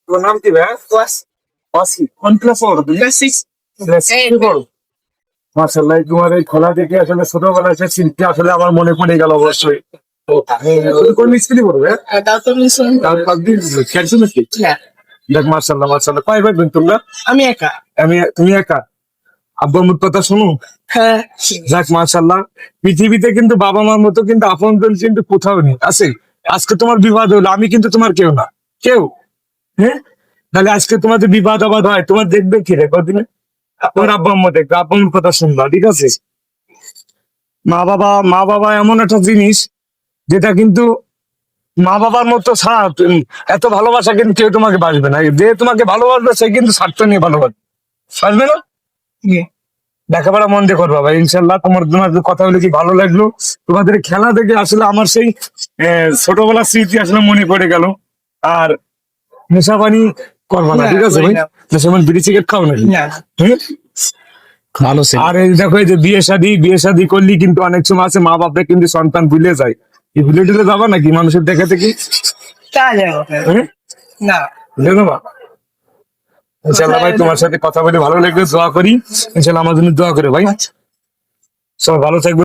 তোমার নাম কি ভাই? ওয়াসি। কোন ক্লাস পড়ো তুমি? ক্লাস 6 পড়ো। মাশাআল্লাহ, তোমার এই খোলা দেখে আসলে ছোটবেলায় সে চিন্তা আসলে আমার মনে পড়ে গেল অবশ্যই। তুমি কোন স্কুলে পড়বে? ক্যান্সার মিস্ত্রি? দেখ, মাশাআল্লাহ মাশাআল্লাহ। কয় ভাই বোন তোমরা? আমি একা। তুমি একা? আব্বু আম্মুর কথা শোনো? হ্যাঁ। যাক মাশাআল্লাহ, পৃথিবীতে কিন্তু বাবা মার মতো কিন্তু আপনজন কিন্তু কোথাও নেই, আছে? আজকে তোমার বিবাদ হলো, আমি কিন্তু তোমার কেউ না, কেউ। হ্যাঁ, তাহলে আজকে তোমাদের বিবাদ আবাদ হয়, তোমার দেখবে কি রে কদিনে? তোমার আব্বা আম্মা দেখবে, আব্বা আম্মুর কথা শুনবা, ঠিক আছে? মা বাবা এমন একটা জিনিস যেটা কিন্তু মা বাবার মতো এত ভালোবাসা কিন্তু কেউ তোমাকে বাসবে না। যে তোমাকে ভালোবাসবে সে কিন্তু স্বার্থ নিয়ে ভালোবাসবে, বাসবে না? লেখাপড়া মন দিয়ে করবা ভাই, ইনশাল্লাহ। তোমাদের কথা বলে কি ভালো লাগলো। তোমাদের খেলা দেখে আসলে আমার সেই ছোটবেলার স্মৃতি আসলে মনে পড়ে গেল। আর নেশা পানি করবা না, ঠিক আছে ভাই? নেশা পানি বিড়ি সিগারেট খাও নাকি? হ্যাঁ? ভালো ছিল। আর এই দেখো, এই যে বিয়ে শাদী করলি কিন্তু অনেক সময় আছে মা বাপরা কিন্তু সন্তান ভুলে যায়। এই ভুলে টুলে যাবা নাকি মানুষের দেখে থেকে? তা যাবো না। ভুলে যাবা? ইনশাল্লাহ ভাই, তোমার সাথে কথা বলে ভালো লাগলো। দোয়া করি ইনশাল্লাহ আমার জন্য দোয়া করে ভাই। সবাই ভালো থাকবে।